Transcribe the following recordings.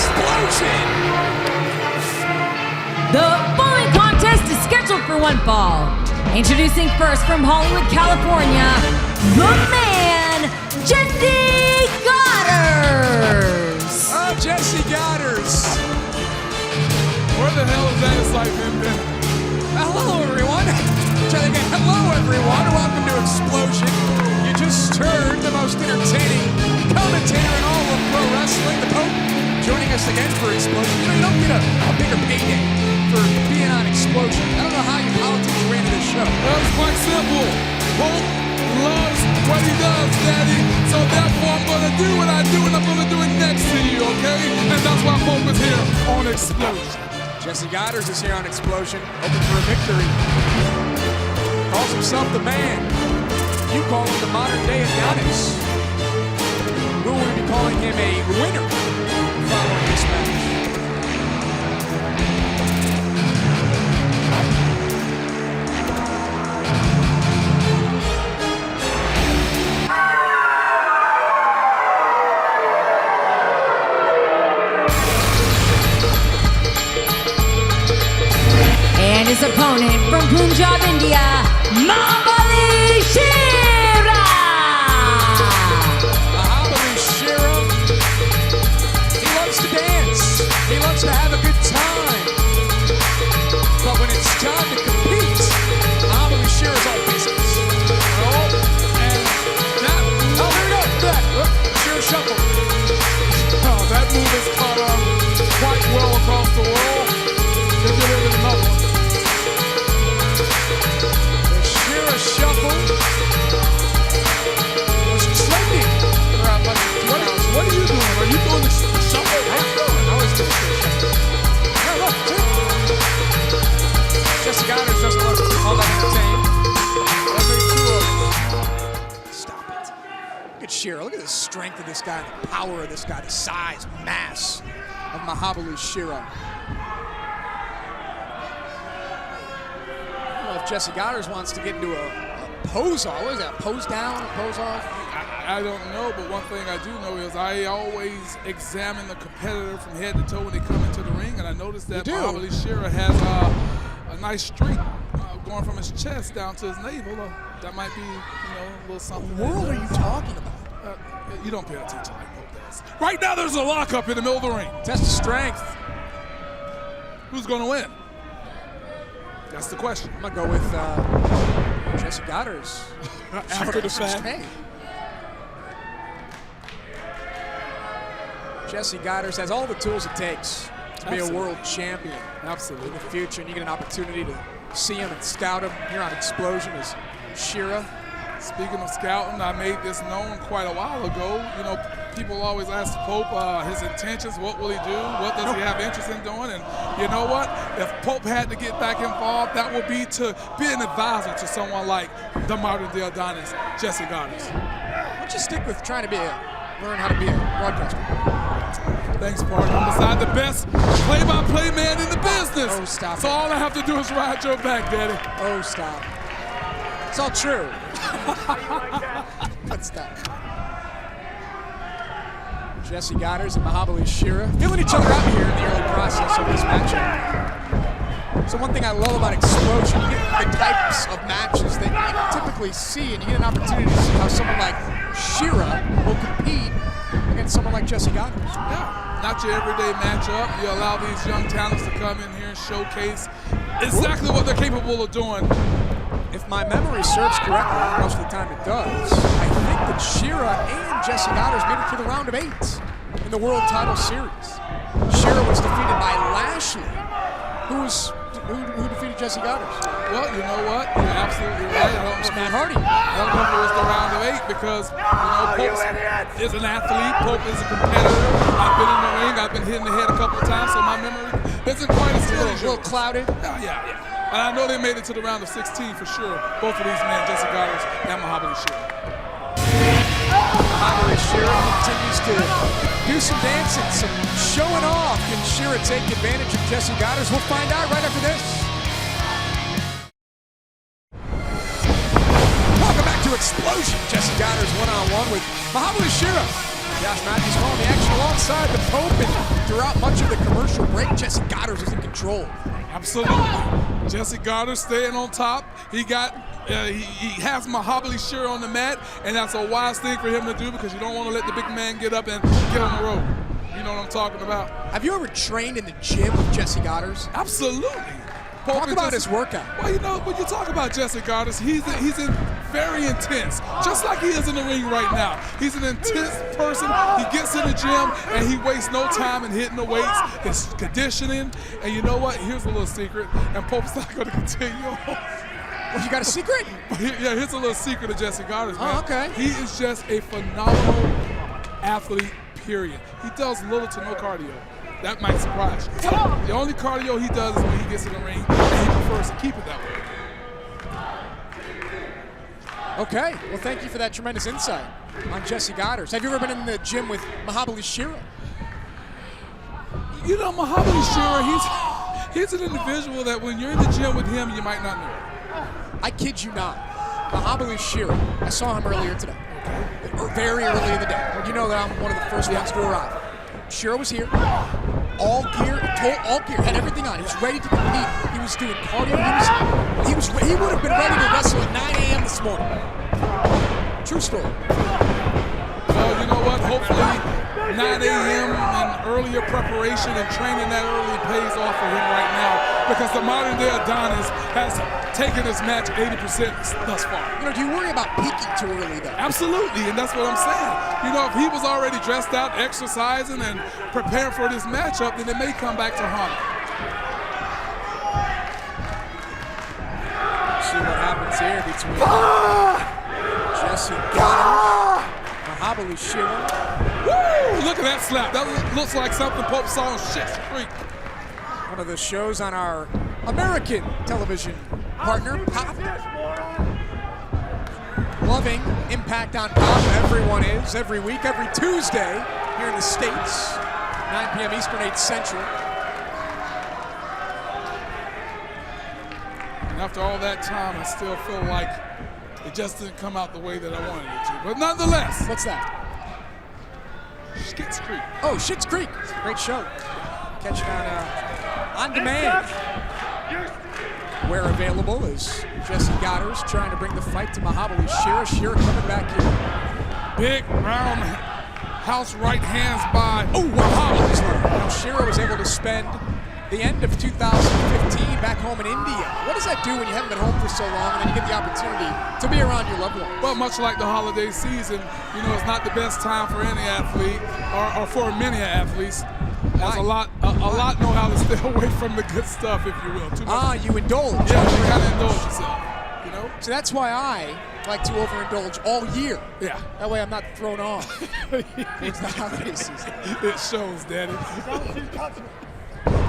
Xplosion! The following contest is scheduled for one fall. Introducing first from Hollywood, California, the man, Jessie Godderz. Oh, Jessie Godderz. Where the hell is that excitement been? Hello, everyone. Try again. Hello, everyone. Welcome to Xplosion. You just heard the most entertaining commentator in all of pro wrestling, the Pope, joining us again for Xplosion. You don't get a bigger payday for being on Xplosion. I don't know how you politics ran to this show. Well, it's quite simple. Pope loves what he does, Daddy. So therefore, I'm going to do what I do, and I'm going to do it next to you, okay? And that's why Pope is here on Xplosion. Jessie Godderz is here on Xplosion, hoping for a victory. Calls himself the man. You call him the modern day Adonis. Who will be calling him a winner following this match? And his opponent from Punjab, India, Mahabali Shera. Mahabali Shera. He loves to dance. He loves to have a good time. But when it's time to compete, Mahabali Shera's all business. Oh, and that. Oh, there we go. That. Shera shuffle. Oh, that move is caught on quite well across the world. If you live in another one. Shuffle was trending for our money. What are you doing? Are you doing the shuffle? I was doing the shuffle. Yeah, look, Jessie Godderz doesn't look all that entertained. Stop it. Look at Shera. Look at the strength of this guy, the power of this guy, the size, mass of Mahabali Shera. If Jessie Godderz wants to get into a pose off, what is that, pose down, a pose off? I don't know, but one thing I do know is I always examine the competitor from head to toe when they come into the ring, and I noticed that Mahabali Shera has a nice streak going from his chest down to his navel. That might be, a little something. What world are you talking about? You don't pay attention like Pope does. Right now there's a lockup in the middle of the ring. Test of strength. Who's going to win? That's the question. I'm going to go with Jessie Godderz. After the fact. Jessie Godderz has all the tools it takes to be a world champion. Absolutely. In the future, and you get an opportunity to see him and scout him here on Xplosion as Shera. Speaking of scouting, I made this known quite a while ago. People always ask Pope his intentions, what will he do, what does he have interest in doing, and you know what? If Pope had to get back involved, that would be to be an advisor to someone like the modern day Adonis, Jessie Godderz. Why don't you stick with trying to learn how to be a broadcaster? Thanks, partner. I'm beside the best play-by-play man in the business. Oh, stop So it. all I have to do is ride your back, Daddy. Oh, stop. It's all true. But stop. Jessie Godderz and Mahabali Shera feeling each other out here in the early process of this matchup. So one thing I love about Xplosion, you get the types of matches that you don't typically see, and you get an opportunity to see how someone like Shera will compete against someone like Jessie Godderz. Yeah, not your everyday matchup. You allow these young talents to come in here and showcase exactly what they're capable of doing. If my memory serves correctly, most of the time it does, I think that Shera and Jessie Godderz made it to the round of 8 in the World Title Series. Shera was defeated by Lashley, who defeated Jessie Godderz. Well, you know what? You're absolutely right. It's Matt Hardy. I don't know if it was the round of 8 because, Pope is an athlete. Pope is a competitor. I've been in the ring. I've been hit in the head a couple of times, so my memory isn't quite as good as yours. A little clouded. Yeah. And I know they made it to the round of 16 for sure. Both of these men, Jessie Godderz and Mahabali Shera. Mahabali Shera continues to do some dancing, some showing off. Can Shera take advantage of Jessie Godderz? We'll find out right after this. Welcome back to Xplosion. Jessie Godderz one-on-one with Mahabali Shera. Josh Matthews calling the action alongside the Pope, and throughout much of the commercial break, Jessie Godderz is in control. Absolutely. Jessie Godderz staying on top. He has Mahabali Shera on the mat, and that's a wise thing for him to do because you don't want to let the big man get up and get on the rope. You know what I'm talking about? Have you ever trained in the gym with Jessie Godderz? Absolutely. Talk about his workout. Well, you know, when you talk about Jessie Godderz, he's very intense, just like he is in the ring right now. He's an intense person. He gets in the gym, and he wastes no time in hitting the weights, his conditioning. And you know what? Here's a little secret, and Pope's not going to continue on. Well, you got a secret? Yeah, here's a little secret of Jessie Godderz, man. Oh, okay. He is just a phenomenal athlete, period. He does little to no cardio. That might surprise you. The only cardio he does is when he gets in the ring, and he prefers to keep it that way. Okay, well, thank you for that tremendous insight on Jessie Godderz. Have you ever been in the gym with Mahabali Shera? You know, Mahabali Shera, he's an individual that when you're in the gym with him, you might not know. I kid you not. Mahabali Shera, I saw him earlier today, very early in the day. You know that I'm one of the first ones to arrive. Shera was here, all gear, had everything on. He was ready to compete. He was doing cardio. He would have been ready to wrestle at 9 a.m. this morning. True story. Well, you know what? Hopefully 9 a.m. and earlier preparation and training that early pays off for him right now because the modern day Adonis has taken his match 80% thus far. You know, do you worry about peaking too early, though? Absolutely, and that's what I'm saying. You know, if he was already dressed out, exercising, and preparing for this matchup, then it may come back to haunt him. See what happens here between Jessie Godderz, Mahabali Shera. Woo! Look at that slap. That looks like something Pope saw on Schitt's Creek. One of the shows on our American television partner, Pop. Loving Impact on Pop. Everyone is, every week, every Tuesday here in the States, 9 p.m. Eastern, 8 Central. And after all that time, I still feel like it just didn't come out the way that I wanted it to. But nonetheless. What's that? Schitt's Creek. Oh, Schitt's Creek. Great show. Catch it on demand. Where available is Jessie Godderz trying to bring the fight to Mahabali Shera. Shera coming back here. Big round house right hands by Mahabali. Shera was able to spend the end of 2015 back home in India. What does that do when you haven't been home for so long and then you get the opportunity to be around your loved ones? Well, much like the holiday season, you know, it's not the best time for any athlete or for many athletes. As a lot know how to stay away from the good stuff, if you will. Too much. You indulge. Yeah, you gotta indulge yourself, you know? So that's why I like to overindulge all year. Yeah. That way I'm not thrown off. It's the holiday season. It shows, Daddy.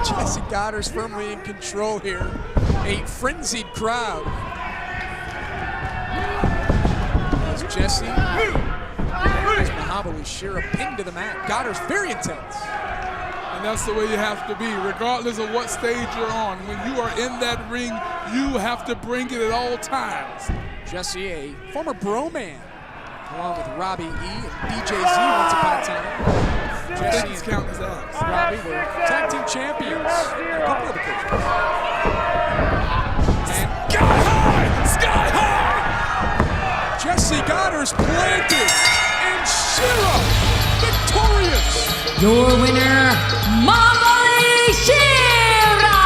Jessie Godderz firmly in control here. A frenzied crowd. As Jessie, as Mahabali Shera pinned to the mat. Godderz very intense. And that's the way you have to be, regardless of what stage you're on. When you are in that ring, you have to bring it at all times. Jessie, a former bro man, along with Robbie E. and BJZ once upon a time. Jessie and counting his ass. Robbie were tag team champions on a couple of occasions. And Sky high! Sky high! Jessie Godderz planted, and Shera victorious. Your winner, Mahabali Shera!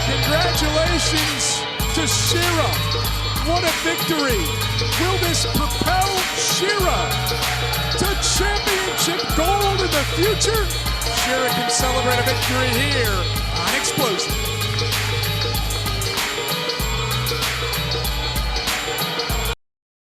Congratulations to Shera. What a victory. Will this propel Shera to championship gold in the future? Shera can celebrate a victory here on Xplosion.